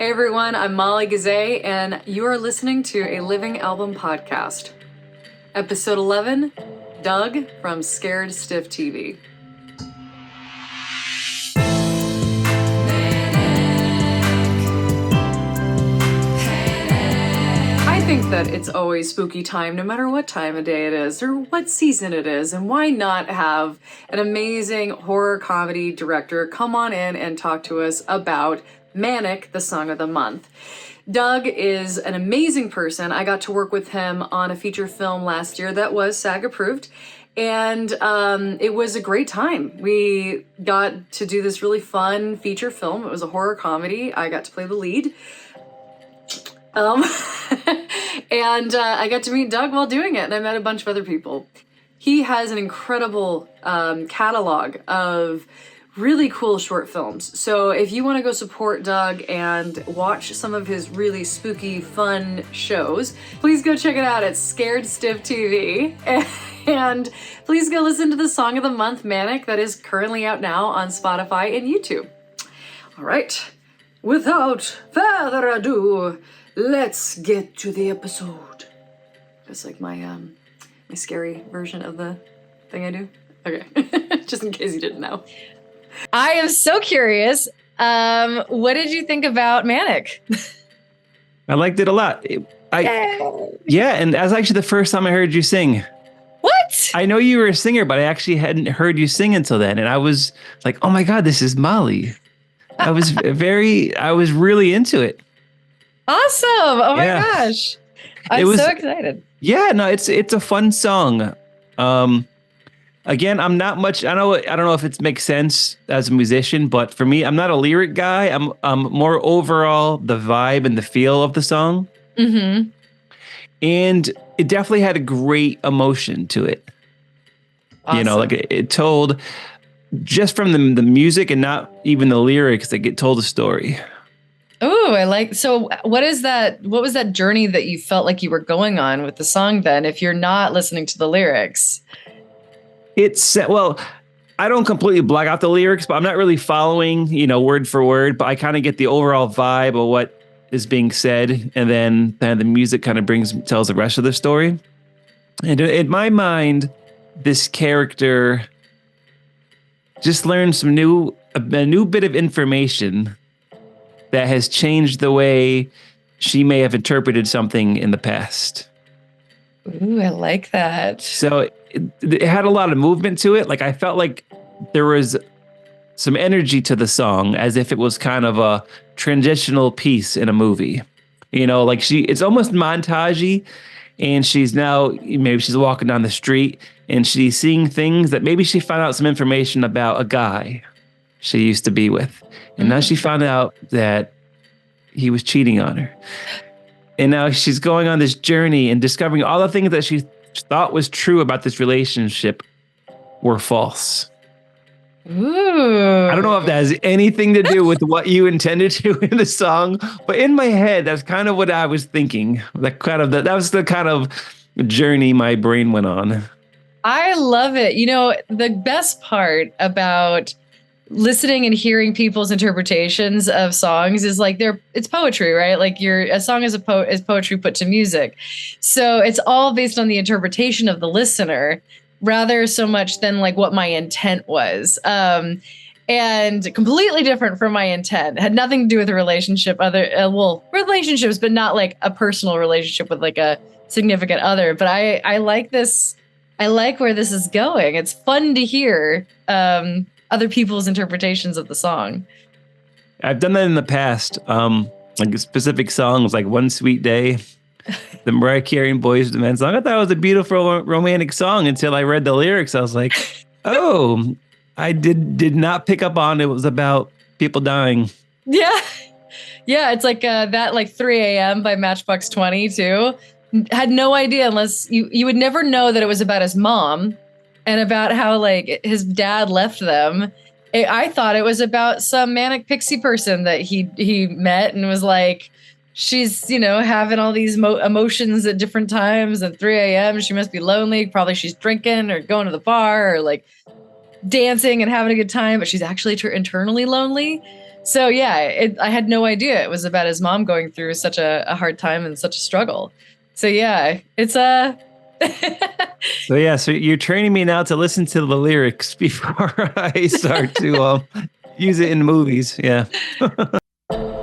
Hey everyone, I'm Molly Gazay, and you are listening to a Living Album podcast. Episode 11, Doug from Scared Stiff TV. I think that it's always spooky time, no matter what time of day it is or what season it is, and why not have an amazing horror comedy director come on in and talk to us about Manic, the Song of the Month. Doug is an amazing person. I got to work with him on a feature film last year that was SAG approved, and it was a great time. We got to do this really fun feature film. It was a horror comedy. I got to play the lead. And I got to meet Doug while doing it, and I met a bunch of other people. He has an incredible catalog of really cool short films. So if you want to go support Doug and watch some of his really spooky, fun shows, please go check it out at Scared Stiff TV. And please go listen to the Song of the Month, Manic, that is currently out now on Spotify and YouTube. All right, without further ado, let's get to the episode. That's like my scary version of the thing I do. Okay, just in case you didn't know. I am so curious. What did you think about Manic? I liked it a lot. Yeah, and that's actually the first time I heard you sing. What? I know you were a singer, but I actually hadn't heard you sing until then. And I was like, oh my God, this is Molly. I was really into it. Awesome. Oh my gosh. I'm so excited. Yeah, no, it's a fun song. Again, I'm not much. I don't know if it makes sense as a musician, but for me, I'm not a lyric guy. I'm more overall the vibe and the feel of the song. Mm-hmm. And it definitely had a great emotion to it. Awesome. You know, like it told just from the music and not even the lyrics, like it told a story. Oh, I like. So what was that journey that you felt like you were going on with the song then, if you're not listening to the lyrics? I don't completely block out the lyrics, but I'm not really following, word for word, but I kind of get the overall vibe of what is being said. And then the music kind of tells the rest of the story. And in my mind, this character just learned a new bit of information that has changed the way she may have interpreted something in the past. Ooh, I like that. So it had a lot of movement to it. Like I felt like there was some energy to the song as if it was kind of a transitional piece in a movie. Like it's almost montagey, and maybe she's walking down the street and she's seeing things that maybe she found out some information about a guy she used to be with. And now she found out that he was cheating on her. And now she's going on this journey and discovering all the things that she thought was true about this relationship were false. Ooh. I don't know if that has anything to do with what you intended to in the song, but in my head, that's kind of what I was thinking. That was the kind of journey my brain went on. I love it. The best part about listening and hearing people's interpretations of songs is like it's poetry, right? Like a song is poetry put to music. So it's all based on the interpretation of the listener rather so much than like what my intent was. And completely different from my intent. Had nothing to do with a relationship, relationships, but not like a personal relationship with like a significant other. But I like this. I like where this is going. It's fun to hear other people's interpretations of the song. I've done that in the past. Like specific songs, like One Sweet Day, the Mariah Carey and Boyz II Men song. I thought it was a beautiful romantic song until I read the lyrics. I was like, oh, I did not pick up on it was about people dying. Yeah. Yeah, it's like that like 3 a.m. by Matchbox 20 too. Had no idea, unless you would never know that it was about his mom and about how like his dad left them. I thought it was about some manic pixie person that he met and was like, she's, having all these emotions at different times at 3 a.m. She must be lonely. Probably she's drinking or going to the bar or like dancing and having a good time, but she's actually internally lonely. So yeah, I had no idea it was about his mom going through such a hard time and such a struggle. So yeah, it's a. So yeah, so you're training me now to listen to the lyrics before I start to use it in movies. Yeah.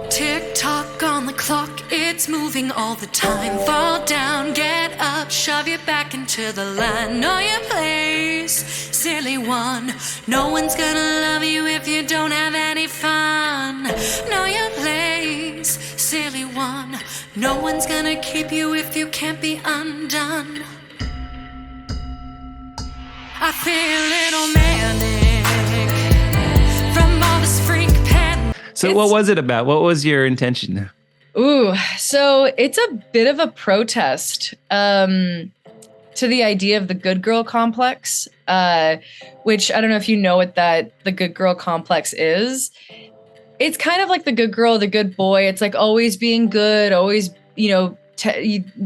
Tick tock on the clock, it's moving all the time. Fall down, get up, shove your back into the line. Know your place, silly one. No one's gonna love you if you don't have any fun. Know your place, silly one. No one's gonna keep you if you can't be undone. I feel a little manic from all this freak pen. So what was it about? What was your intention? Ooh, so it's a bit of a protest to the idea of the good girl complex, which I don't know if you know what the good girl complex is. It's kind of like the good girl, the good boy. It's like always being good, always, you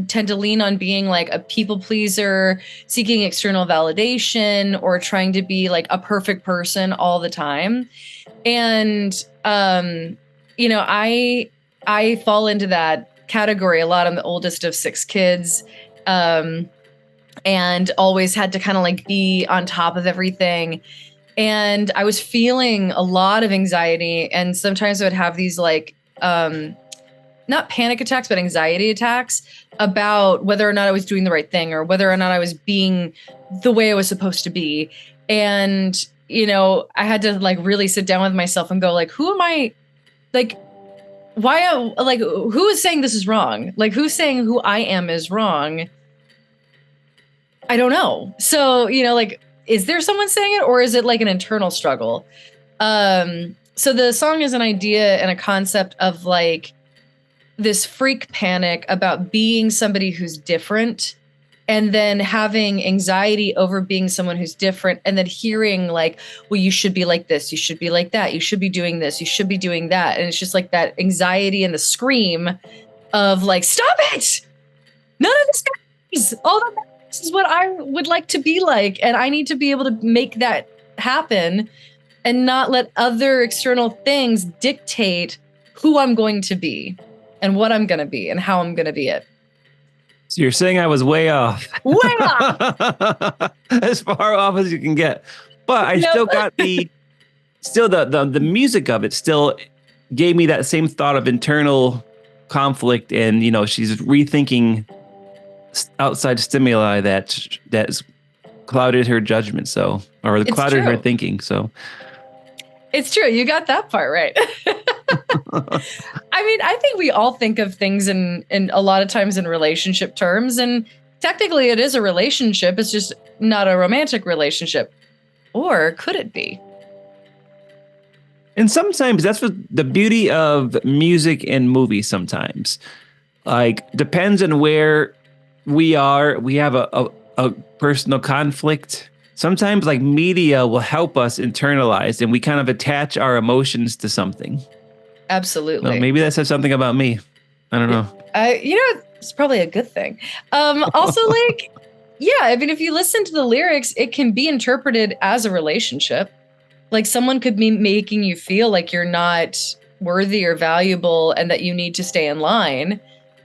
tend to lean on being like a people pleaser, seeking external validation, or trying to be like a perfect person all the time. And, I fall into that category a lot. I'm the oldest of 6 kids, and always had to kind of like be on top of everything. And I was feeling a lot of anxiety, and sometimes I would have these like, not panic attacks, but anxiety attacks about whether or not I was doing the right thing or whether or not I was being the way I was supposed to be. And, I had to like really sit down with myself and go like, who am I? Like, who is saying this is wrong? Like, who's saying who I am is wrong? I don't know. So, is there someone saying it, or is it like an internal struggle? So the song is an idea and a concept of like this freak panic about being somebody who's different, and then having anxiety over being someone who's different, and then hearing like, well, you should be like this, you should be like that, you should be doing this, you should be doing that. And it's just like that anxiety and the scream of like, stop it! None of this matters. All that matters is what I would like to be like. And I need to be able to make that happen and not let other external things dictate who I'm going to be and what I'm going to be and how I'm going to be it. So you're saying I was way off. Way off! As far off as you can get. But I still got the music of it still gave me that same thought of internal conflict, and she's rethinking outside stimuli that's clouded her judgment, clouded true. her thinking. So it's true. You got that part right. I mean, I think we all think of things in a lot of times in relationship terms, and technically it is a relationship. It's just not a romantic relationship. Or could it be? And sometimes that's what the beauty of music and movies sometimes. Like, depends on where we are. We have a personal conflict. Sometimes like media will help us internalize, and we kind of attach our emotions to something. Absolutely. Well, maybe that says something about me. I don't know. It's probably a good thing. Also, like, yeah, I mean, if you listen to the lyrics, it can be interpreted as a relationship. Like, someone could be making you feel like you're not worthy or valuable and that you need to stay in line.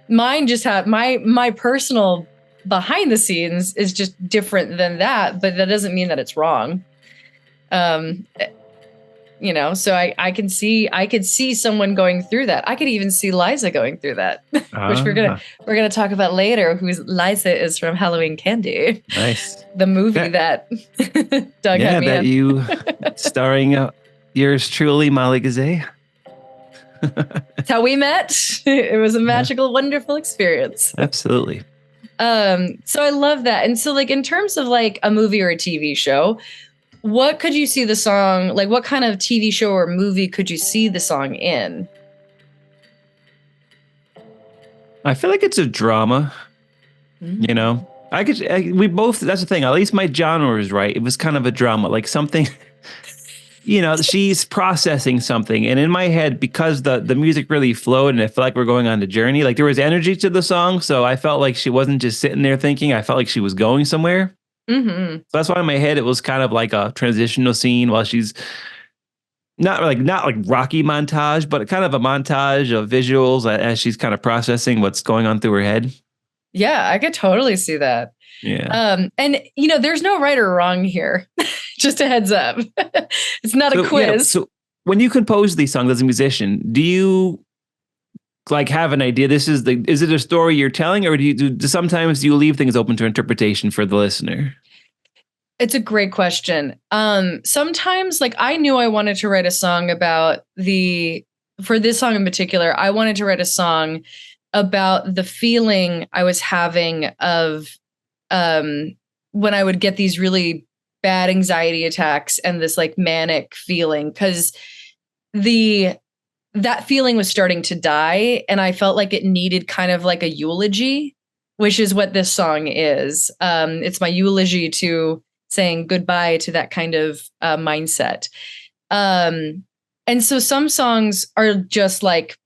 Mine just have my personal behind the scenes is just different than that, but that doesn't mean that it's wrong. So I could see someone going through that. I could even see Liza going through that, which we're gonna talk about later. Who's Liza is from Halloween Candy. Nice. The movie that Doug had me in. You starring yours truly, Molly Gazay. That's how we met. It was a magical, wonderful experience. Absolutely. So I love that. And so like in terms of like a movie or a TV show, what could you see the song, like what kind of TV show or movie could you see the song in? I feel like it's a drama, we both, that's the thing, at least my genre is right. It was kind of a drama, like something, she's processing something. And in my head, because the music really flowed and it felt like we're going on the journey, like there was energy to the song. So I felt like she wasn't just sitting there thinking, I felt like she was going somewhere. Mm-hmm. So that's why in my head, it was kind of like a transitional scene while she's not like Rocky montage, but kind of a montage of visuals as she's kind of processing what's going on through her head. Yeah, I could totally see that. Yeah. And there's no right or wrong here. Just a heads up. It's not a quiz. So when you compose these songs as a musician, do you like have an idea? Is it a story you're telling, or do sometimes you leave things open to interpretation for the listener? It's a great question. Sometimes, like, I knew I wanted to write a song for this song in particular, I wanted to write a song about the feeling I was having of when I would get these really bad anxiety attacks and this like manic feeling, because that feeling was starting to die, and I felt like it needed kind of like a eulogy, which is what this song is. It's my eulogy to saying goodbye to that kind of mindset. And so some songs are just like,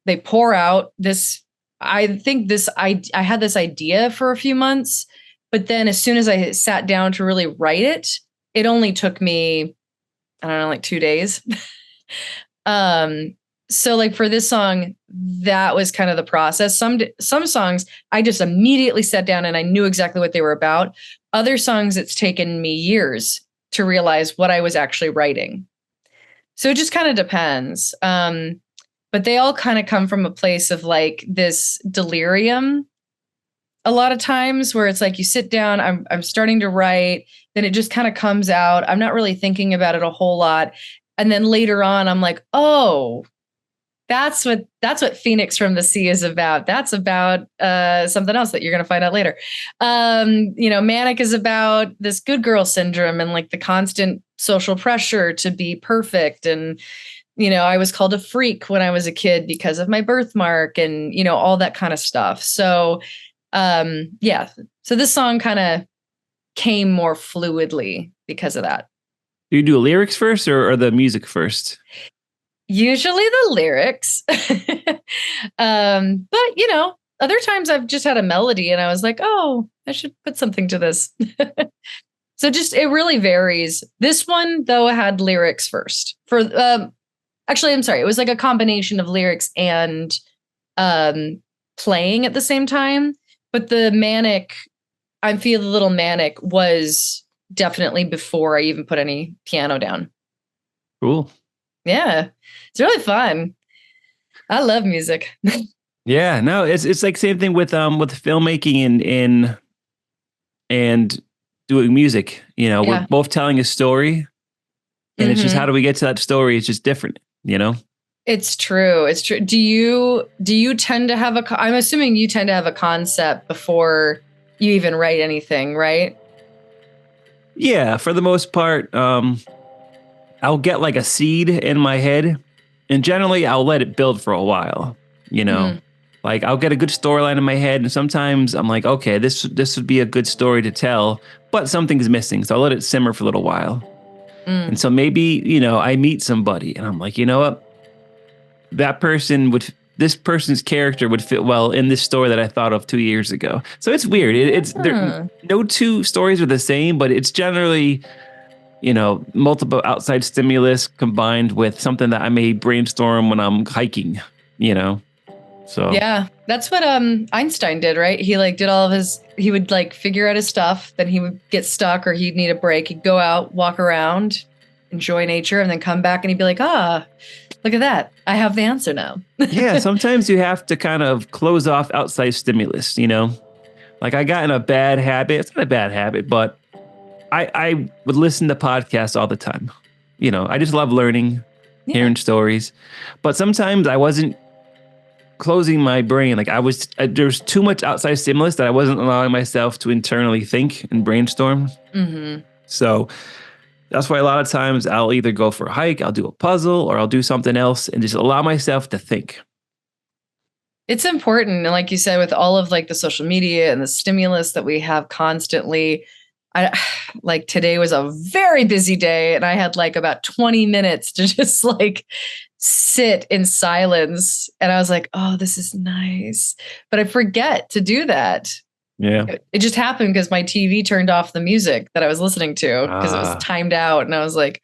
they pour out this. I had this idea for a few months, but then as soon as I sat down to really write it, it only took me, I don't know, like 2 days. So like for this song, that was kind of the process. Some songs I just immediately sat down and I knew exactly what they were about. Other songs, it's taken me years to realize what I was actually writing. So it just kind of depends. But they all kind of come from a place of like this delirium a lot of times, where it's like you sit down, I'm starting to write, then it just kind of comes out. I'm not really thinking about it a whole lot. And then later on, I'm like, oh, that's what Phoenix from the Sea is about. That's about something else that you're going to find out later. Manic is about this good girl syndrome and like the constant social pressure to be perfect. And, I was called a freak when I was a kid because of my birthmark and, all that kind of stuff. So, So this song kind of came more fluidly because of that. Do you do lyrics first or the music first? Usually the lyrics. But other times I've just had a melody and I was like, oh, I should put something to this. So it really varies. This one though had lyrics first. Actually, I'm sorry. It was like a combination of lyrics and playing at the same time. But the manic, I Feel a Little Manic was definitely before I even put any piano down. Cool. Yeah. It's really fun. I love music. Yeah, no, it's like same thing with filmmaking and doing music. We're both telling a story, and it's just how do we get to that story? It's just different, It's true. It's true. Do you tend to have I'm assuming you tend to have a concept before you even write anything, right? Yeah, for the most part, I'll get like a seed in my head, and generally I'll let it build for a while, Like I'll get a good storyline in my head, and sometimes I'm like, okay, this would be a good story to tell, but something's missing, so I'll let it simmer for a little while. And so maybe, I meet somebody and I'm like, you know what? This person's character would fit well in this story that I thought of 2 years ago. So it's weird. No two stories are the same, but it's generally, multiple outside stimulus combined with something that I may brainstorm when I'm hiking, So yeah, that's what Einstein did, right? He he would like figure out his stuff, then he would get stuck or he'd need a break. He'd go out, walk around, enjoy nature, and then come back and he'd be like, look at that. I have the answer now. Yeah, sometimes you have to kind of close off outside stimulus, Like I got in a bad habit. It's not a bad habit, but I would listen to podcasts all the time. I just love learning, hearing stories. But sometimes I wasn't closing my brain. Like there's too much outside stimulus that I wasn't allowing myself to internally think and brainstorm. Mm-hmm. So that's why a lot of times I'll either go for a hike, I'll do a puzzle, or I'll do something else and just allow myself to think. It's important. And like you said, with all of like the social media and the stimulus that we have constantly, like today was a very busy day and I had like about 20 minutes to just like sit in silence. And I was like, oh, this is nice. But I forget to do that. Yeah. It just happened because my TV turned off the music that I was listening to because it was timed out. And I was like,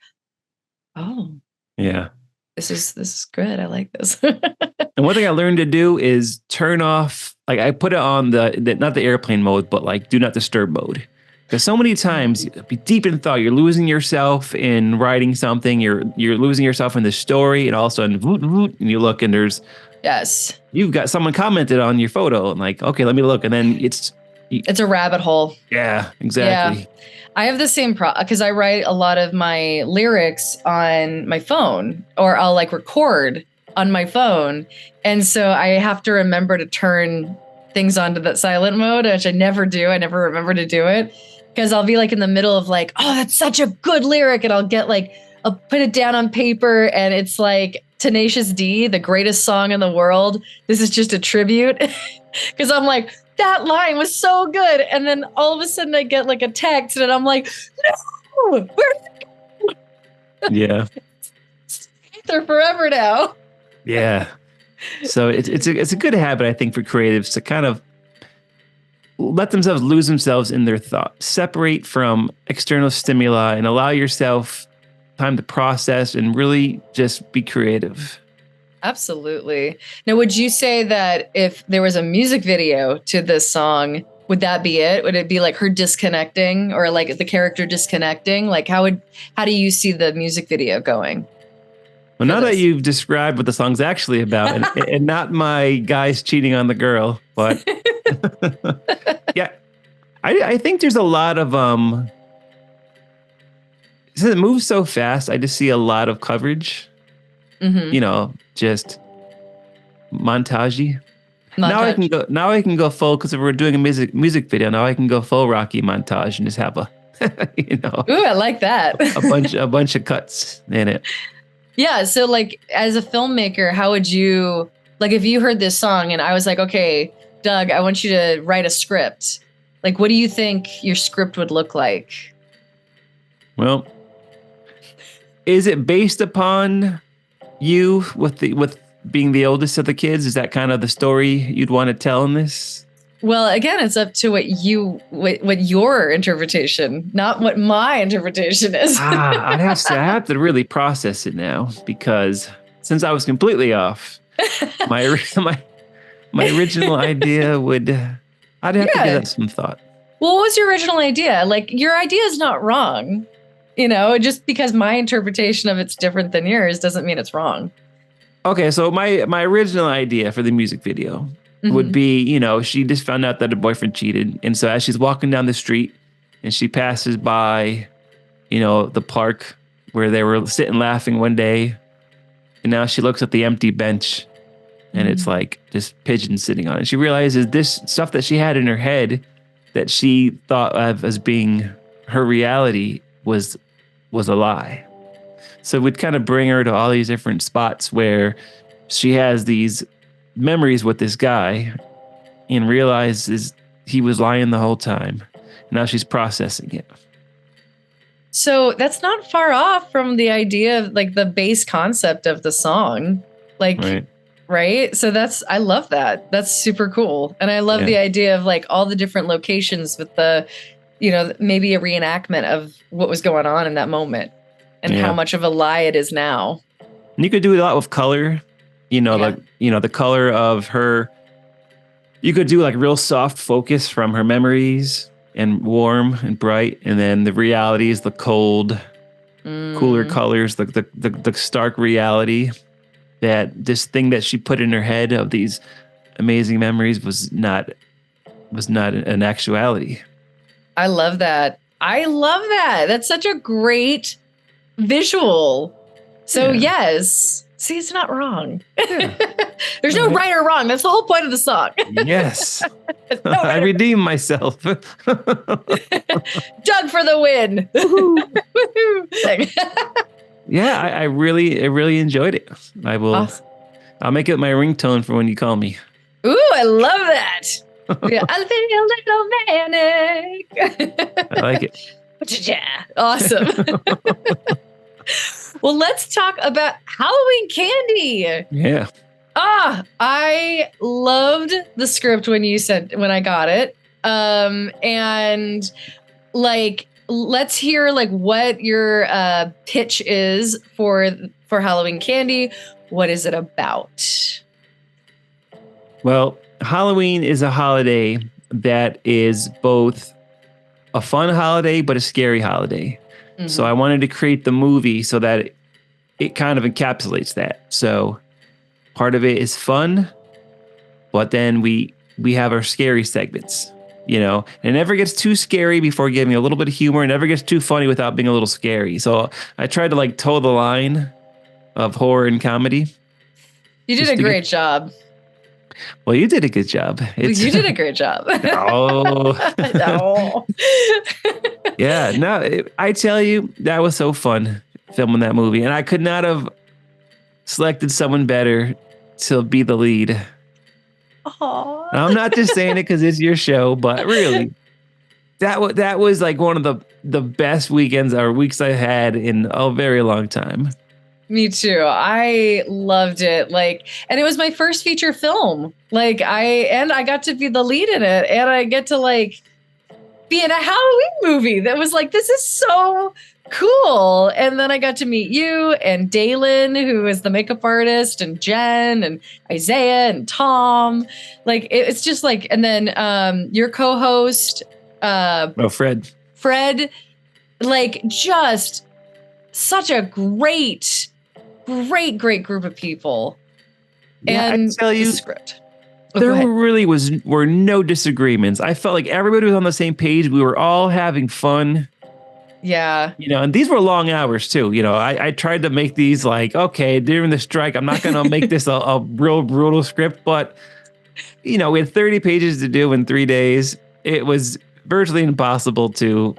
oh. Yeah. This is good. I like this. And one thing I learned to do is turn off, like I put it on the not the airplane mode, but like do not disturb mode. Because so many times you be deep in thought, you're losing yourself in writing something, you're losing yourself in the story, and all of a sudden, and you look and Yes. you've got someone commented on your photo, and like, okay, let me look, and then it's a rabbit hole. Yeah, exactly. Yeah. I have the same because I write a lot of my lyrics on my phone, or I'll like record on my phone. And so I have to remember to turn things onto that silent mode, which I never do. I never remember to do it because I'll be like in the middle of like, oh, that's such a good lyric. And I'll put it down on paper and it's like Tenacious D, the greatest song in the world. This is just a tribute because I'm like, that line was so good. And then all of a sudden I get like a text and I'm like, no, Yeah. they're forever now. Yeah. So it's a good habit, I think, for creatives to kind of let themselves lose themselves in their thoughts, separate from external stimuli, and allow yourself time to process and really just be creative. Absolutely. Now, would you say that if there was a music video to this song, would that be it? Would it be like her disconnecting or like the character disconnecting? Like how do you see the music video going? Well, now that you've described what the song's actually about, and not my guys cheating on the girl, but yeah, I think there's a lot of since it moves so fast, I just see a lot of coverage. Mm-hmm. You know, just montage. Now I can go full, because if we're doing a music video, now I can go full Rocky montage and just have a Ooh, I like that. a bunch of cuts in it. Yeah. So like as a filmmaker, how would you, like if you heard this song and I was like, okay, Doug, I want you to write a script. Like, what do you think your script would look like? Well, is it based upon you with being the oldest of the kids? Is that kind of the story you'd want to tell in this? Well, again, it's up to what your interpretation, not what my interpretation is. I have to really process it now, because since I was completely off, my original idea I'd have to give that some thought. Well, what was your original idea? Like, your idea is not wrong. You know, just because my interpretation of it's different than yours doesn't mean it's wrong. Okay, so my original idea for the music video would be, she just found out that her boyfriend cheated. And so as she's walking down the street and she passes by, the park where they were sitting laughing one day, and now she looks at the empty bench and it's like just pigeons sitting on it. She realizes this stuff that she had in her head that she thought of as being her reality was a lie. So we'd kind of bring her to all these different spots where she has these memories with this guy and realizes he was lying the whole time. Now she's processing it. So that's not far off from the idea of like the base concept of the song. Like, right? So I love that. That's super cool. And I love the idea of like all the different locations with the, maybe a reenactment of what was going on in that moment and how much of a lie it is now. And you could do a lot with color, like, the color of her. You could do like real soft focus from her memories and warm and bright. And then the reality is the cold, cooler colors, the stark reality that this thing that she put in her head of these amazing memories was not an actuality. I love that. That's such a great visual. So yes, see, it's not wrong. Yeah. There's no right or wrong. That's the whole point of the song. Yes. I redeemed myself. Doug for the win. Yeah, I really enjoyed it. I'll make it my ringtone for when you call me. Ooh, I love that. Yeah, I feel a little manic. I like it. Yeah, awesome. Well, let's talk about Halloween candy. Yeah. I loved the script when I got it. And like let's hear like what your pitch is for Halloween Candy. What is it about? Well, Halloween is a holiday that is both a fun holiday but a scary holiday. So I wanted to create the movie so that it kind of encapsulates that. So part of it is fun, but then we have our scary segments, and it never gets too scary before giving a little bit of humor. It never gets too funny without being a little scary. So I tried to like toe the line of horror and comedy. You did a great job. Well, you did a good job. You did a great job. Oh. No. Yeah, no, I tell you, that was so fun filming that movie. And I could not have selected someone better to be the lead. Aww. I'm not just saying it because it's your show, but really, that was like one of the best weekends or weeks I had in a very long time. Me too. I loved it. And it was my first feature film. I got to be the lead in it, and I get to be in a Halloween movie that was this is so cool. And then I got to meet you and Dalen, who is the makeup artist, and Jen and Isaiah and Tom. It's just and then your co-host, Fred. Fred, just such a great group of people. Yeah, and I tell you, the script. There really were no disagreements. I felt like everybody was on the same page. We were all having fun. Yeah. And these were long hours too. I tried to make these okay, during the strike, I'm not going to make this a real brutal script, but we had 30 pages to do in 3 days. It was virtually impossible to,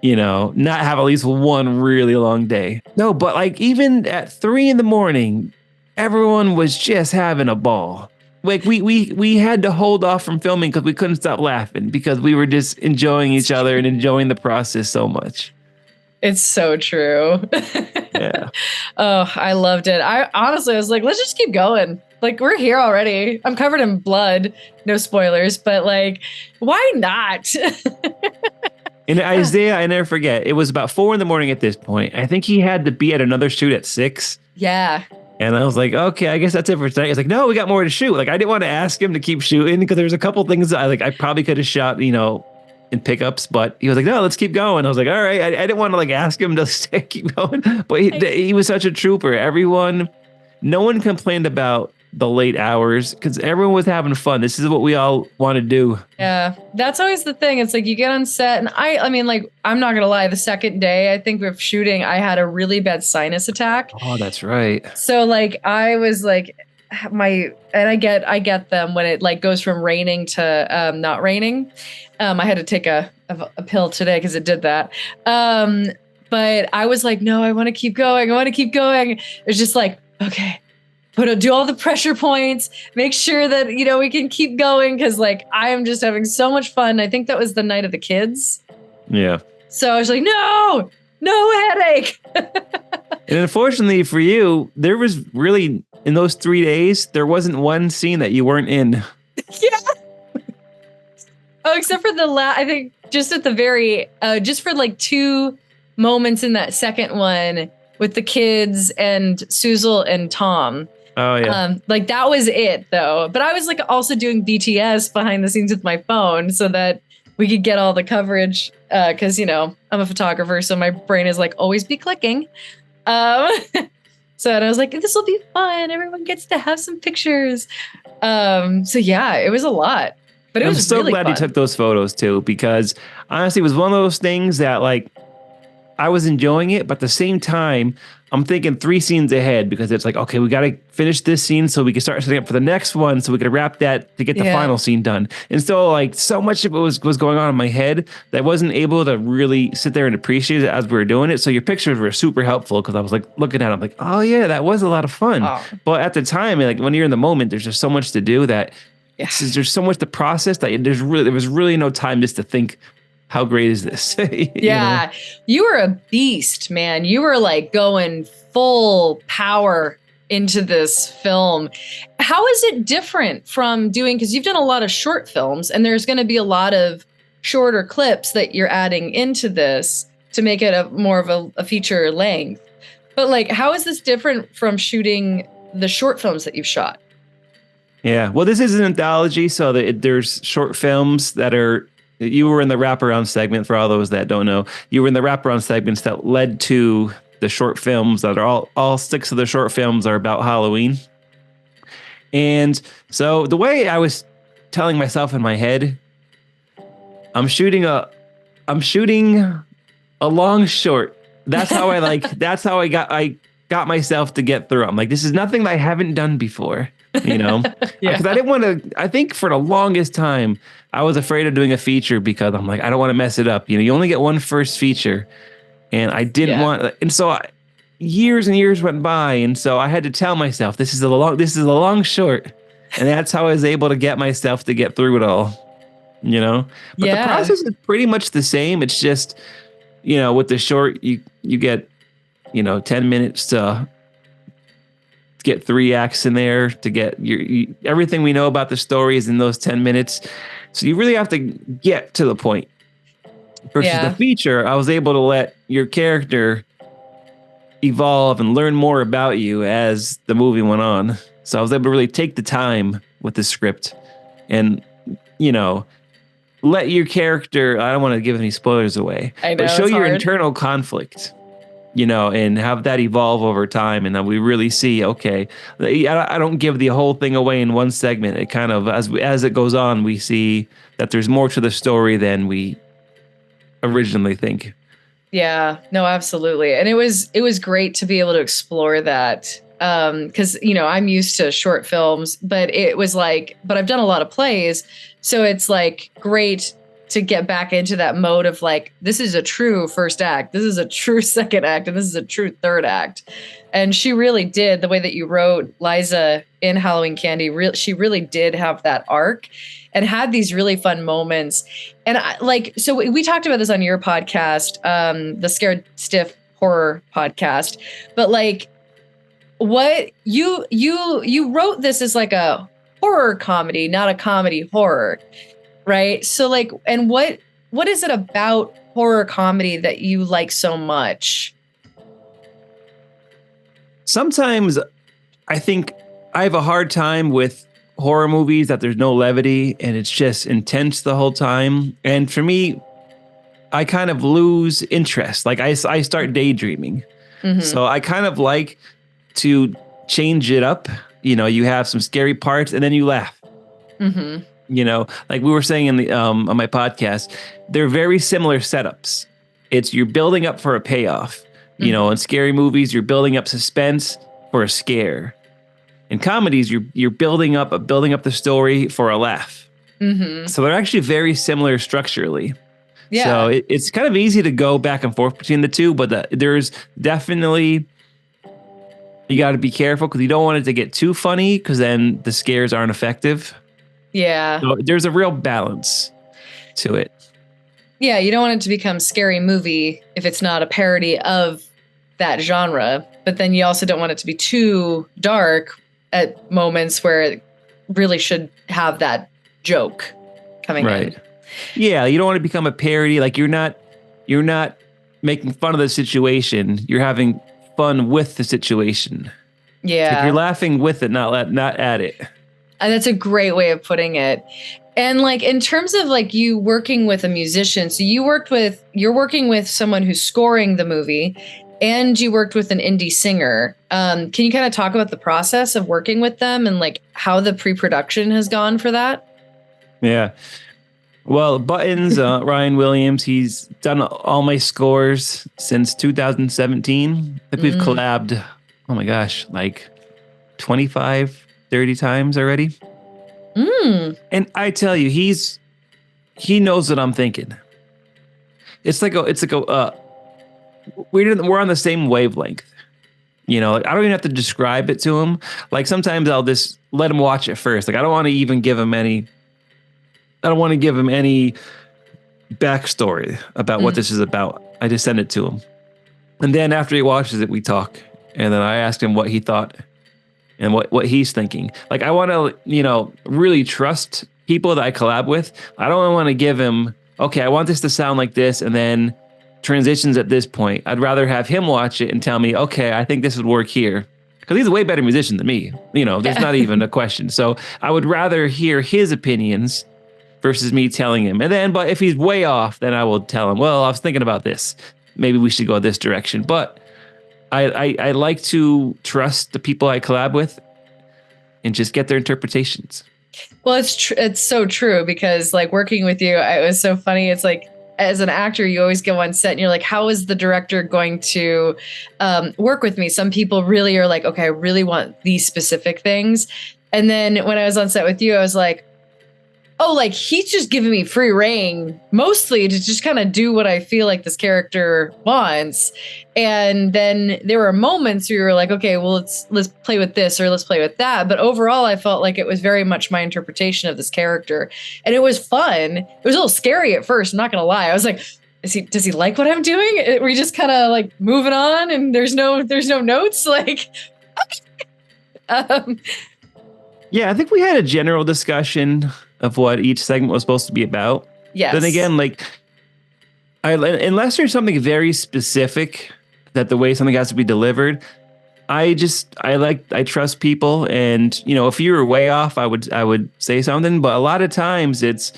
not have at least one really long day. No, but even at 3 a.m, everyone was just having a ball. We had to hold off from filming because we couldn't stop laughing because we were just enjoying each other and enjoying the process so much. It's so true. Yeah. Oh, I loved it. I honestly was let's just keep going. We're here already. I'm covered in blood. No spoilers, but why not? And Isaiah, I never forget, it was about 4 a.m. at this point. I think he had to be at another shoot at 6. Yeah. And I was like, okay, I guess that's it for tonight. He's like, no, we got more to shoot. I didn't want to ask him to keep shooting because there's a couple things I probably could have shot, in pickups, but he was like, no, let's keep going. I was like, all right. I didn't want to ask him to keep going, but he was such a trooper. No one complained about the late hours because everyone was having fun. This is what we all want to do. Yeah, that's always the thing. It's you get on set, and I mean, I'm not gonna lie. The second day, I think of shooting, I had a really bad sinus attack. Oh, that's right. So I was and I get them when it goes from raining to not raining. I had to take a pill today because it did that. But I was no, I want to keep going. It's just okay. Do all the pressure points, make sure that, we can keep going. Cause I am just having so much fun. I think that was the night of the kids. Yeah. So I was no headache. And unfortunately for you, there was really, in those 3 days, there wasn't one scene that you weren't in. Yeah. Oh, except for I think just at the very, just for 2 moments in that second one with the kids and Suzel and Tom. Oh yeah. That was it though. But I was also doing BTS behind the scenes with my phone so that we could get all the coverage. Cause I'm a photographer, so my brain is always be clicking. And I was this will be fun. Everyone gets to have some pictures. So yeah, it was a lot, but I'm so really glad you took those photos too, because honestly, it was one of those things that I was enjoying it, but at the same time, I'm thinking 3 scenes ahead because it's okay, we got to finish this scene so we can start setting up for the next one so we can wrap that to get the final scene done. And so so much of it was going on in my head that I wasn't able to really sit there and appreciate it as we were doing it. So your pictures were super helpful because I was looking at them oh yeah, that was a lot of fun. Oh. But at the time, when you're in the moment, there's just so much to do that there's so much to process that there was really no time just to think, how great is this? Yeah. You were a beast, man. You were going full power into this film. How is it different from doing, because you've done a lot of short films and there's going to be a lot of shorter clips that you're adding into this to make it a more of a feature length. But like, how is this different from shooting the short films that you've shot? Yeah. Well, this is an anthology, so there's short films that are. You were in the wraparound segment. For all those that don't know, you were in the wraparound segments that led to the short films that are all 6 of the short films are about Halloween. And so the way I was telling myself in my head, I'm shooting a long short. That's how that's how I got myself to get through. I'm like, this is nothing that I haven't done before, Yeah. because I didn't want to, I think for the longest time, I was afraid of doing a feature because I'm like, I don't want to mess it up. You only get one first feature, and I didn't want, and so years and years went by. And so I had to tell myself, this is a long short. And that's how I was able to get myself to get through it all, but the process is pretty much the same. It's just, with the short, you get, 10 minutes to get 3 acts in there, to get everything we know about the story is in those 10 minutes. So you really have to get to the point. Versus the feature, I was able to let your character evolve and learn more about you as the movie went on. So I was able to really take the time with the script and, let your character, I don't want to give any spoilers away, but show your internal conflict, and have that evolve over time. And then we really see, okay, I don't give the whole thing away in one segment. It kind of, as it goes on, we see that there's more to the story than we originally think. Yeah, no, absolutely. And it was great to be able to explore that. Cause I'm used to short films, but it was like, but I've done a lot of plays. So it's like great to get back into that mode of like, this is a true first act. This is a true second act. And this is a true third act. And she really did, the way that you wrote Liza in Halloween Candy, she really did have that arc and had these really fun moments. And so we talked about this on your podcast, the Scared Stiff Horror podcast, but like what you wrote this as like a horror comedy, not a comedy horror, right? So like, and what is it about horror comedy that you like so much? Sometimes I think I have a hard time with horror movies that there's no levity and it's just intense the whole time. And for me, I kind of lose interest. Like I start daydreaming. Mm-hmm. So I kind of like to change it up. You have some scary parts and then you laugh. Mm-hmm. Like we were saying in the on my podcast, they're very similar setups. You're building up for a payoff. Mm-hmm. In scary movies, you're building up suspense for a scare. In comedies, you're building up the story for a laugh. Mm-hmm. So they're actually very similar structurally. Yeah. So it's kind of easy to go back and forth between the two, but there's definitely, you got to be careful because you don't want it to get too funny because then the scares aren't effective. Yeah. So there's a real balance to it. Yeah, you don't want it to become scary movie if it's not a parody of that genre, but then you also don't want it to be too dark at moments where it really should have that joke coming in. Yeah, you don't want to become a parody. Like you're not making fun of the situation. You're having fun with the situation. Yeah. Like you're laughing with it, not at it. That's a great way of putting it. And like in terms of like you working with a musician, so you're working with someone who's scoring the movie and you worked with an indie singer. Can you kind of talk about the process of working with them and like how the pre-production has gone for that? Yeah. Well, Buttons, Ryan Williams, he's done all my scores since 2017. I think we've collabed, oh my gosh, like 25, 30 times already. And I tell you, he knows what I'm thinking. We're on the same wavelength. Like I don't even have to describe it to him. Like sometimes I'll just let him watch it first. Like I don't want to even give him any backstory about what this is about. I just send it to him. And then after he watches it, we talk. And then I ask him what he thought and what he's thinking. Like I want to, really trust people that I collab with. I don't want to give him okay, I want this to sound like this, and then transitions at this point. I'd rather have him watch it and tell me, okay, I think this would work here. Because he's a way better musician than me. There's not even a question. So I would rather hear his opinions versus me telling him. But if he's way off, then I will tell him, well, I was thinking about this. Maybe we should go this direction. But I like to trust the people I collab with and just get their interpretations. Well, it's so true, because like working with you, it was so funny. It's like, as an actor, you always go on set and you're like, how is the director going to work with me? Some people really are like, okay, I really want these specific things. And then when I was on set with you, I was like, oh, like he's just giving me free reign, mostly to just kind of do what I feel like this character wants. And then there were moments where you were like, okay, well, let's play with this or let's play with that. But overall, I felt like it was very much my interpretation of this character. And it was fun. It was a little scary at first, I'm not gonna lie. I was like, does he like what I'm doing? We just kind of like moving on and there's no notes. Like, okay. Yeah, I think we had a general discussion of what each segment was supposed to be about. Yes. Then again, like, unless there's something very specific that the way something has to be delivered, I trust people. And, if you were way off, I would say something. But a lot of times it's,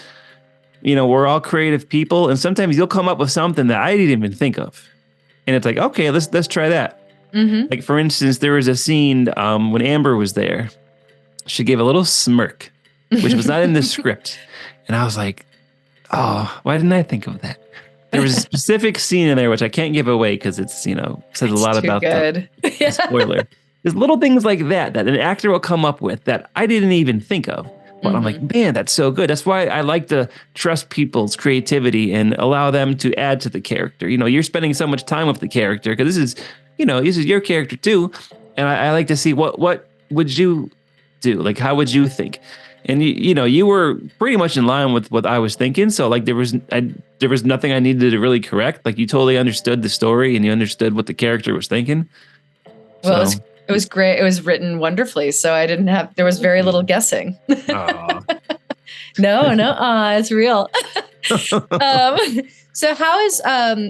we're all creative people. And sometimes you'll come up with something that I didn't even think of. And it's like, okay, let's try that. Mm-hmm. Like, for instance, there was a scene when Amber was there. She gave a little smirk, which was not in the script. And I was like, oh, why didn't I think of that? There was a specific scene in there, which I can't give away because it's, says a lot about the spoiler. There's little things like that an actor will come up with that I didn't even think of. But I'm like, man, that's so good. That's why I like to trust people's creativity and allow them to add to the character. You're spending so much time with the character because this is your character too. And I like to see what would you do? Like, how would you think? And you were pretty much in line with what I was thinking. So like there was nothing I needed to really correct. Like, you totally understood the story and you understood what the character was thinking. Well, it was great. It was written wonderfully. So there was very little guessing. No, it's real. So how is,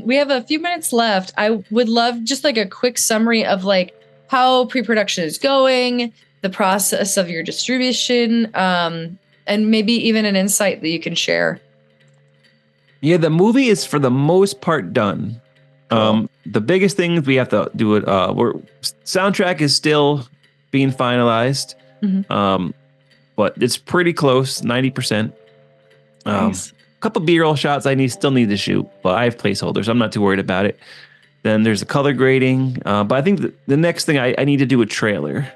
we have a few minutes left. I would love just like a quick summary of like how pre-production is going, the process of your distribution, and maybe even an insight that you can share. Yeah, the movie is for the most part done. Cool. The biggest things we have to do it. Soundtrack is still being finalized, but it's pretty close, 90%. Nice. A couple B-roll shots I still need to shoot, but I have placeholders. I'm not too worried about it. Then there's the color grading, but I think the next thing I need to do a trailer.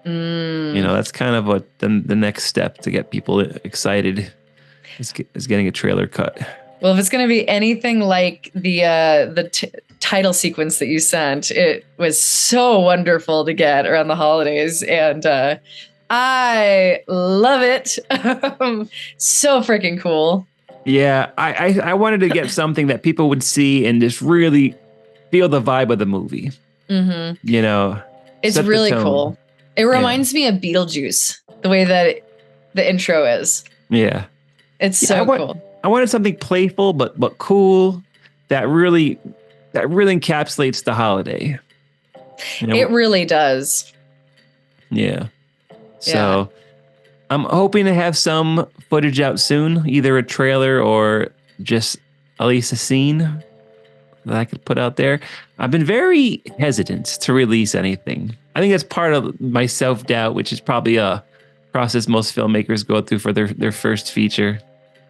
That's kind of the next step to get people excited is getting a trailer cut. Well, if it's going to be anything like the title sequence that you sent, it was so wonderful to get around the holidays, and I love it. So freaking cool. Yeah, I wanted to get something that people would see and just really feel the vibe of the movie. It's really cool. It reminds me of Beetlejuice, the way that the intro is. Yeah. It's so cool. I wanted something playful but cool that really encapsulates the holiday. It really does. Yeah. So I'm hoping to have some footage out soon, either a trailer or just at least a scene that I could put out there. I've been very hesitant to release anything. I think that's part of my self-doubt, which is probably a process most filmmakers go through for their first feature.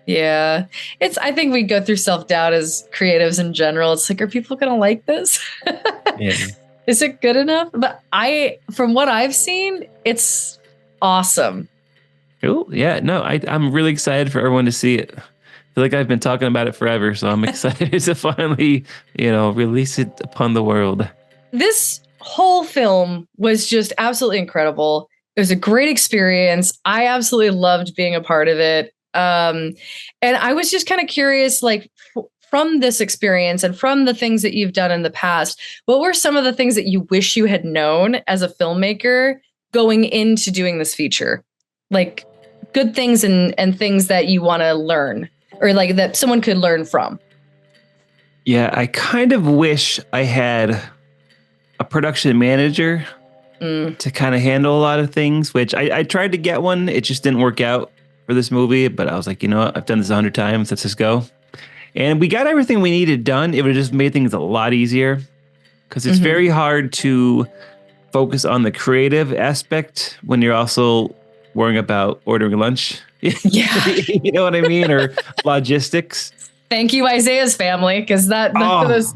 Yeah. I think we go through self-doubt as creatives in general. It's like, are people going to like this? Yeah. Is it good enough? But from what I've seen, it's awesome. Cool. Yeah. No, I'm really excited for everyone to see it. I feel like I've been talking about it forever, so I'm excited to finally, release it upon the world. This whole film was just absolutely incredible. It was a great experience. I absolutely loved being a part of it. And I was just kind of curious, like, from this experience and from the things that you've done in the past, what were some of the things that you wish you had known as a filmmaker going into doing this feature? Like good things and things that you want to learn or like that someone could learn from? Yeah, I kind of wish I had a production manager to kind of handle a lot of things, which I tried to get one. It just didn't work out for this movie, but I was like, you know what? I've done this 100 times. Let's just go. And we got everything we needed done. It would have just made things a lot easier because it's very hard to focus on the creative aspect when you're also worrying about ordering lunch. Yeah. You know what I mean? Or logistics. Thank you, Isaiah's family, because those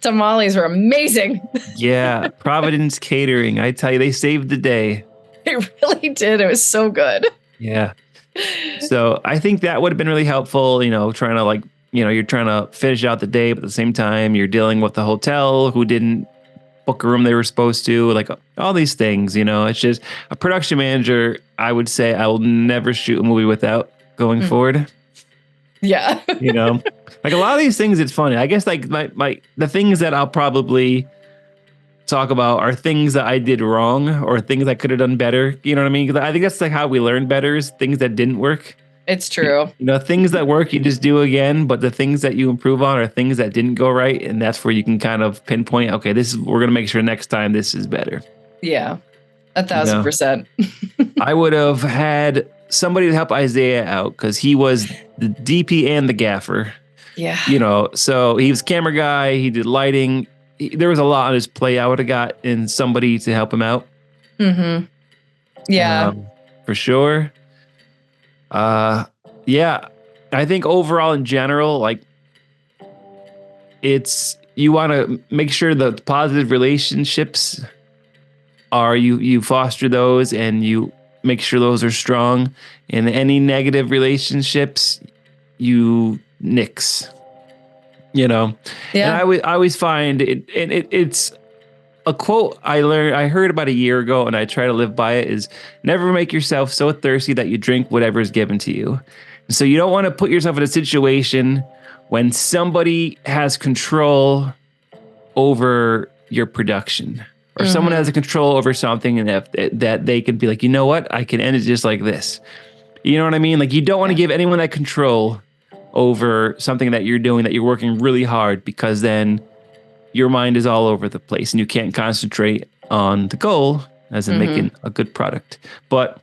tamales were amazing. Yeah, Providence Catering. I tell you, they saved the day. They really did. It was so good. Yeah. So I think that would have been really helpful, trying to you're trying to finish out the day, but at the same time, you're dealing with the hotel who didn't book a room they were supposed to, like all these things, it's just a production manager. I would say I will never shoot a movie without going forward. Yeah. Like a lot of these things, it's funny. I guess like the things that I'll probably talk about are things that I did wrong or things I could have done better. You know what I mean? 'Cause I think that's like how we learn better is things that didn't work. It's true. Things that work, you just do again, but the things that you improve on are things that didn't go right. And that's where you can kind of pinpoint, okay, we're going to make sure next time this is better. Yeah. 1,000%. I would have had somebody to help Isaiah out because he was the DP and the gaffer. Yeah. So he was camera guy. He did lighting. There was a lot on his plate. I would have got in somebody to help him out. Mm-hmm. Yeah. For sure. Yeah. I think overall in general, like you want to make sure the positive relationships are you foster those and you make sure those are strong, and any negative relationships you nix. Yeah. And I always find it's a quote I heard about a year ago, and I try to live by it, is never make yourself so thirsty that you drink whatever is given to you. So you don't want to put yourself in a situation when somebody has control over your production, or someone has a control over something, and that they can be like, you know what, I can end it just like this. You know what I mean? Like, you don't want to give anyone that control over something that you're doing, that you're working really hard, because then your mind is all over the place and you can't concentrate on the goal, as in making a good product. But,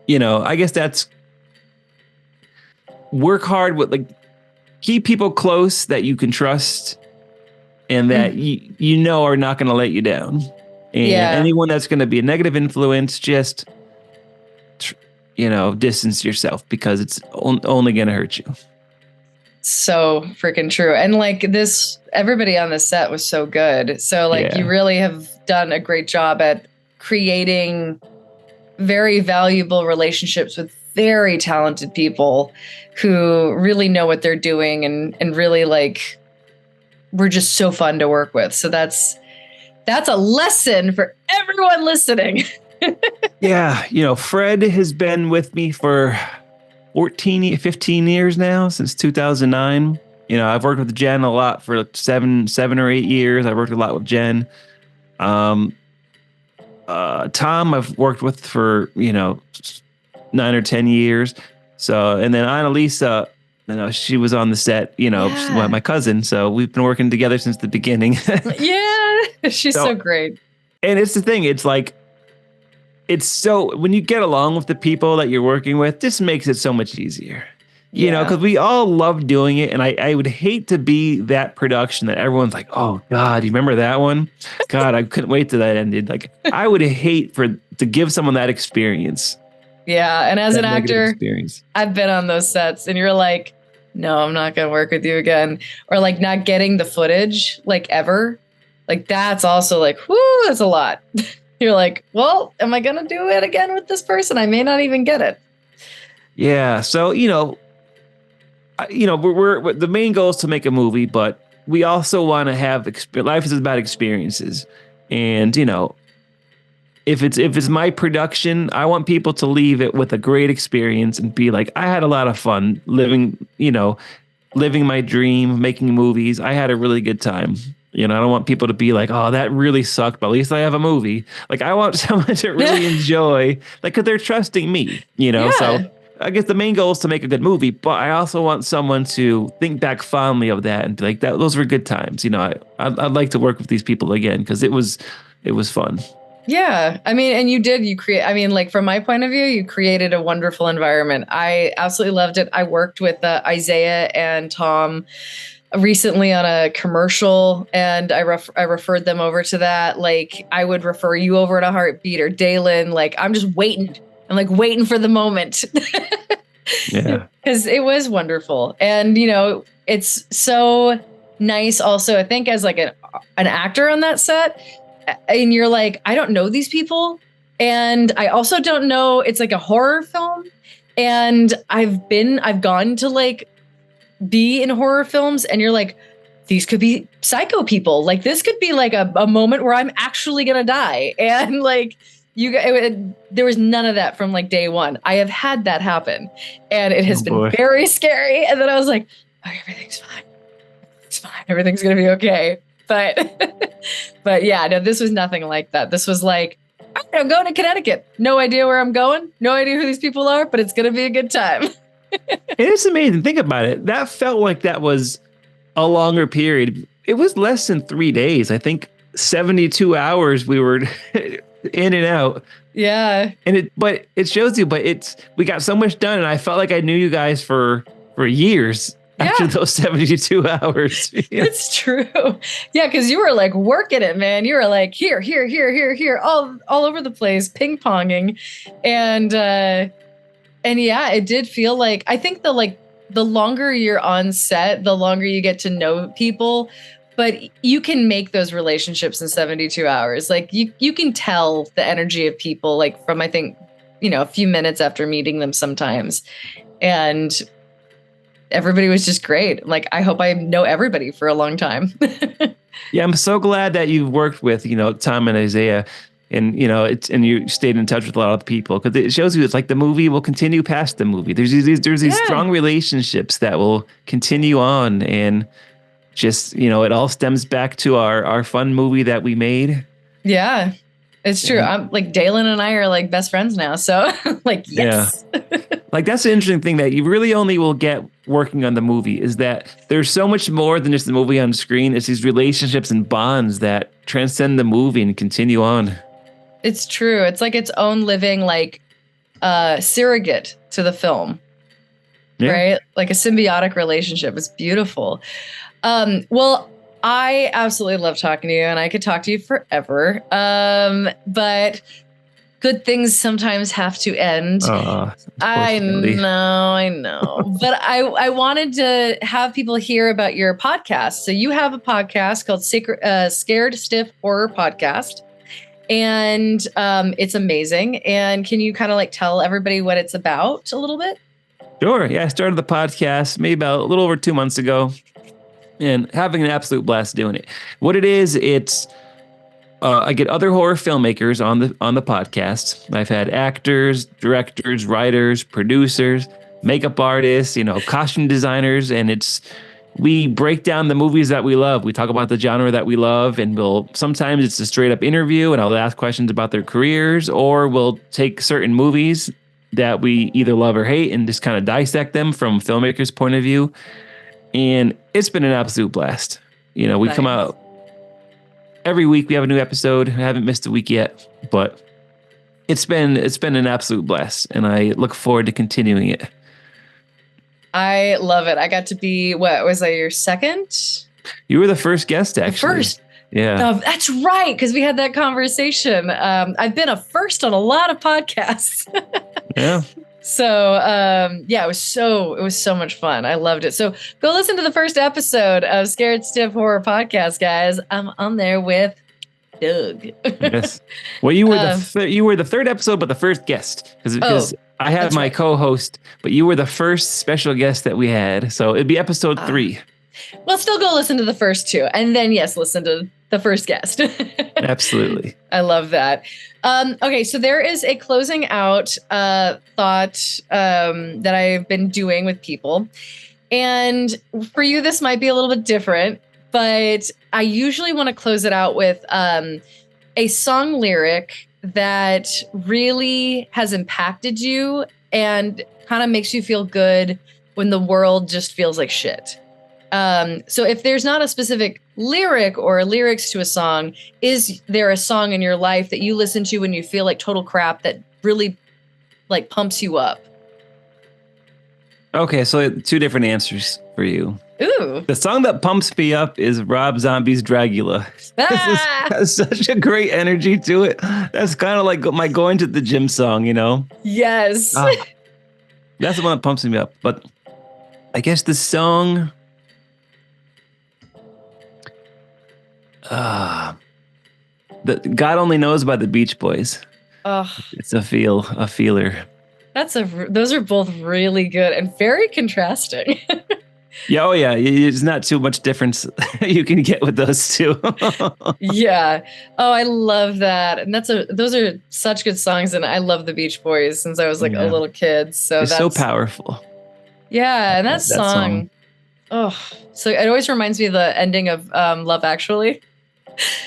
I guess that's work hard with, like, keep people close that you can trust and that are not going to let you down. And anyone that's going to be a negative influence, just, distance yourself, because it's only going to hurt you. So freaking true. And like everybody on the set was so good. So like you really have done a great job at creating very valuable relationships with very talented people who really know what they're doing and really like were just so fun to work with. So that's a lesson for everyone listening. Yeah. Fred has been with me for 15 years now, since 2009. I've worked with Jen a lot for 7 or 8 years. I've worked a lot with Jen. Tom, I've worked with for, 9 or 10 years. So, and then Annalisa, she was on the set, she's my cousin. So we've been working together since the beginning. Yeah. She's so great. And it's the thing, it's like, when you get along with the people that you're working with, this makes it so much easier, because we all love doing it. And I would hate to be that production that everyone's like, oh God, you remember that one? God, I couldn't wait till that ended. Like, I would hate to give someone that experience. Yeah. And as an actor, I've been on those sets and you're like, no, I'm not going to work with you again. Or like not getting the footage, like ever. Like that's also like, whoo, that's a lot. You're like, well, am I going to do it again with this person? I may not even get it. Yeah. So, we're the main goal is to make a movie, but we also want to have life is about experiences. And, if it's my production, I want people to leave it with a great experience and be like, I had a lot of fun living my dream, making movies. I had a really good time. I don't want people to be like, oh, that really sucked, but at least I have a movie. Like, I want someone to really enjoy, like, because they're trusting me, So I guess the main goal is to make a good movie, but I also want someone to think back fondly of that and be like, that those were good times. I'd like to work with these people again because it was fun. Yeah. I mean, and you create, I mean, like from my point of view, you created a wonderful environment. I absolutely loved it. I worked with Isaiah and Tom recently on a commercial, and I referred them over to that. Like I would refer you over to Heartbeat or Dalen. Like I'm just waiting. I'm like waiting for the moment. Yeah. Because it was wonderful. And, it's so nice also, I think, as like an actor on that set. And you're like, I don't know these people. And I also don't know, it's like a horror film. And I've gone to like be in horror films, and you're like, these could be psycho people. Like this could be like a moment where I'm actually going to die. And like, there was none of that from like day one. I have had that happen, and it has been very scary. And then I was like, oh, everything's fine. It's fine. Everything's going to be okay. But yeah, no, this was nothing like that. This was like, I'm going to Connecticut. No idea where I'm going. No idea who these people are, but it's going to be a good time. It's amazing. Think about it. That felt like that was a longer period. It was less than 3 days. I think 72 hours we were in and out. Yeah. But it shows you, we got so much done, and I felt like I knew you guys for years. After those 72 hours. It's true. Yeah, because you were like working it, man. You were like here, all over the place, ping-ponging. And yeah, it did feel like, I think the longer you're on set, the longer you get to know people. But you can make those relationships in 72 hours. Like you can tell the energy of people, like from, I think, a few minutes after meeting them sometimes. And everybody was just great. Like, I hope I know everybody for a long time. Yeah, I'm so glad that you've worked with, Tom and Isaiah, and and you stayed in touch with a lot of people, because it shows you it's like the movie will continue past the movie. There's these strong relationships that will continue on, and just it all stems back to our fun movie that we made. Yeah. It's true. I'm like, Dalen and I are like best friends now. So like, yes. Yeah. Like that's the interesting thing that you really only will get working on the movie, is that there's so much more than just the movie on screen. It's these relationships and bonds that transcend the movie and continue on. It's true. It's like its own living, like surrogate to the film, right? Like a symbiotic relationship. It's beautiful. Well, I absolutely love talking to you, and I could talk to you forever. But good things sometimes have to end. I know. But I wanted to have people hear about your podcast. So you have a podcast called Scared Stiff Horror Podcast. And it's amazing. And can you kind of like tell everybody what it's about a little bit? Sure. Yeah, I started the podcast maybe about a little over 2 months ago, and having an absolute blast doing it. What it is, it's I get other horror filmmakers on the podcast. I've had actors, directors, writers, producers, makeup artists, costume designers, and we break down the movies that we love. We talk about the genre that we love, and sometimes it's a straight up interview, and I'll ask questions about their careers, or we'll take certain movies that we either love or hate and just kind of dissect them from filmmakers' point of view. And it's been an absolute blast. We come out every week. We have a new episode. I haven't missed a week yet, but it's been an absolute blast, and I look forward to continuing it. I love it. I got to be, what was I, your second? You were the first guest, actually. The first. Yeah. Oh, that's right, because we had that conversation. I've been a first on a lot of podcasts. Yeah. So, it was so much fun. I loved it. So go listen to the first episode of Scared Stiff Horror Podcast, guys. I'm on there with Doug. Yes. Well, you were the third episode, but the first guest, because I have my co-host, but you were the first special guest that we had. So it'd be episode 3. Well, still go listen to the first 2, and then listen to the first guest. Absolutely. I love that. Okay, so there is a closing out thought that I've been doing with people. And for you, this might be a little bit different, but I usually want to close it out with a song lyric that really has impacted you and kind of makes you feel good when the world just feels like shit. So if there's not a specific lyric or lyrics to a song, is there a song in your life that you listen to when you feel like total crap that really like pumps you up? Okay, so two different answers for you. Ooh. The song that pumps me up is Rob Zombie's Dragula. Ah! Has such a great energy to it. That's kind of like my going to the gym song, you know? Yes. That's the one that pumps me up. But I guess the song... the God Only Knows by the Beach Boys. Oh, It's a feeler. those are both really good and very contrasting. Yeah, oh yeah. There's not too much difference you can get with those two. Yeah. Oh, I love that. And those are such good songs. And I love the Beach Boys since I was like a Yeah. little kid. So It's so powerful. Yeah. And that song. Oh, so it always reminds me of the ending of Love Actually,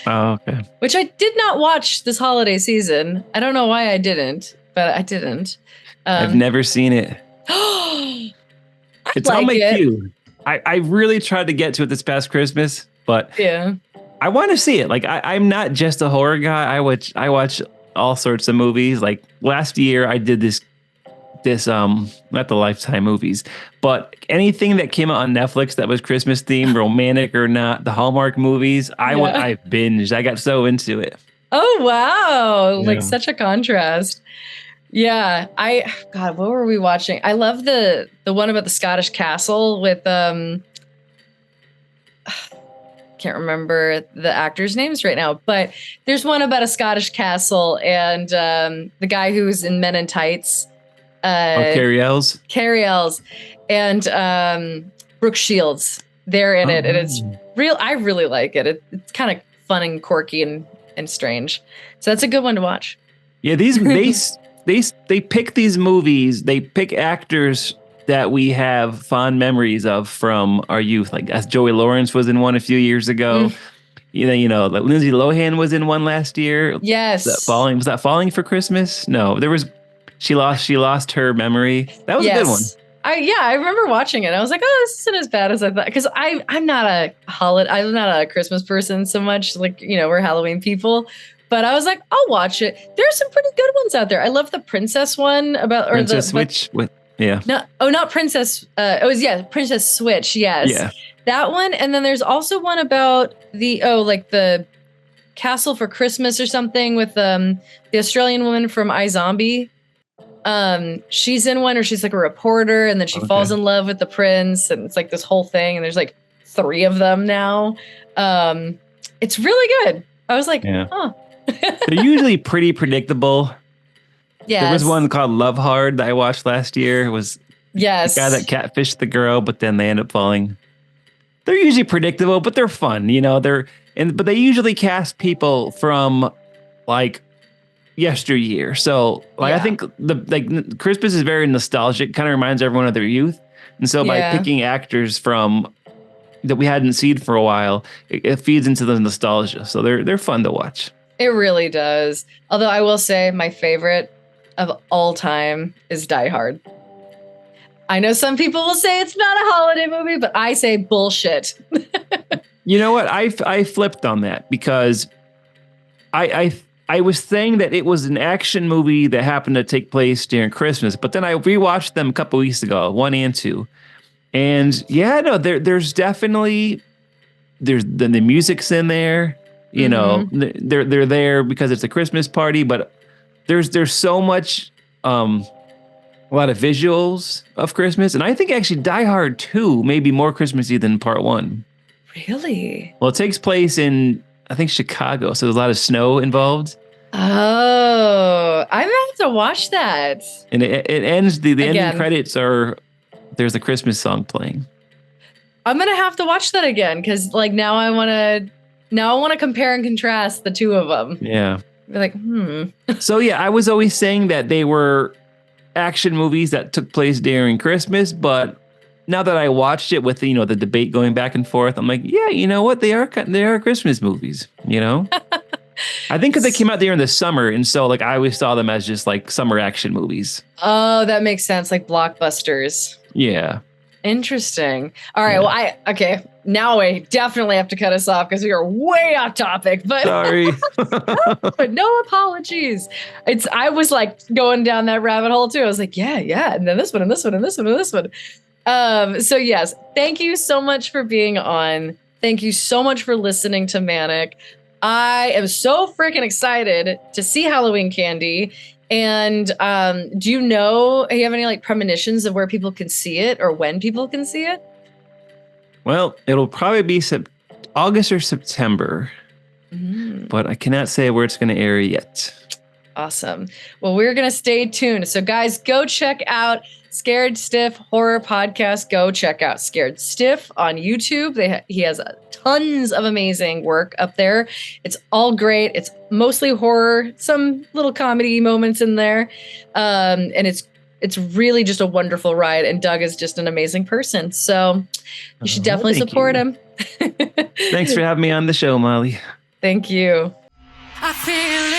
Oh, okay. which I did not watch this holiday season. I don't know why I didn't, but I didn't. I've never seen it. It's on my queue. I really tried to get to it this past Christmas, but Yeah. I want to see it. Like I'm not just a horror guy. I watch all sorts of movies. Like last year I did this not the Lifetime movies, but anything that came out on Netflix that was Christmas themed, romantic or not, the Hallmark movies, I binged. I got so into it. Oh, wow. Yeah. Like such a contrast. Yeah. God, what were we watching? I love the one about the Scottish castle with, can't remember the actors' names right now, but there's one about a Scottish castle and the guy who's in Men in Tights. Carrie Ells. Carrie Ells and Brooke Shields. They're in it, and it's real. I really like it. It's kind of fun and quirky and strange. So that's a good one to watch. Yeah, they pick these movies. They pick actors that we have fond memories of from our youth. Like as Joey Lawrence was in one a few years ago. You know, like Lindsay Lohan was in one last year. Yes. Was that Falling for Christmas? No, she lost her memory. That was a good one. I remember watching it. I was like, oh, this isn't as bad as I thought. Because I'm not a Christmas person so much. Like, you know, we're Halloween people. But I was like, I'll watch it. There's some pretty good ones out there. I love the princess one Princess Switch not Princess. Princess Switch. Yes. Yeah. That one. And then there's also one about the Castle for Christmas or something with the Australian woman from iZombie. She's in one where she's like a reporter and then she falls in love with the prince and it's like this whole thing and there's like 3 of them now. It's really good. I was like, huh. They're usually pretty predictable. Yeah. There was one called Love Hard that I watched last year. It was the guy that catfished the girl, but then they end up falling. They're usually predictable, but they're fun. You know, but they usually cast people from like yesteryear. So I think Christmas is very nostalgic, kind of reminds everyone of their youth. And so by picking actors from that we hadn't seen for a while, it feeds into the nostalgia. So they're fun to watch. It really does. Although I will say my favorite of all time is Die Hard. I know some people will say it's not a holiday movie, but I say bullshit. You know what? I flipped on that because I was saying that it was an action movie that happened to take place during Christmas, but then I rewatched them a couple weeks ago, 1 and 2. And there's definitely the music's in there, you know, they're there because it's a Christmas party, but there's so much a lot of visuals of Christmas. And I think actually Die Hard 2 may be more Christmassy than part 1. Really? Well, it takes place in, I think, Chicago. So there's a lot of snow involved. Oh, I'm going to have to watch that. And it ends, the ending credits there's a Christmas song playing. I'm going to have to watch that again because like now I want to compare and contrast the two of them. Yeah. Be like, So yeah, I was always saying that they were action movies that took place during Christmas, but now that I watched it with the debate going back and forth, I'm like, yeah, you know what? They are Christmas movies, you know? I think because they came out there in the summer, and so like I always saw them as just like summer action movies. Oh, that makes sense. Like blockbusters. Yeah. Interesting. All right. Yeah. Well, okay. Now we definitely have to cut us off because we are way off topic, but Sorry. but no apologies. I was like going down that rabbit hole too. I was like, yeah. And then this one and this one and this one and this one. So yes, thank you so much for being on. Thank you so much for listening to Manic. I am so freaking excited to see Halloween Candy. And do you have any like premonitions of where people can see it or when people can see it? Well, it'll probably be August or September, but I cannot say where it's going to air yet. Awesome. Well, we're going to stay tuned. So guys, go check out Scared Stiff Horror Podcast. Go check out Scared Stiff on YouTube. He has tons of amazing work up there. It's all great. It's mostly horror, some little comedy moments in there. And it's really just a wonderful ride. And Doug is just an amazing person. So you should definitely support him. Thanks for having me on the show, Molly. Thank you. I feel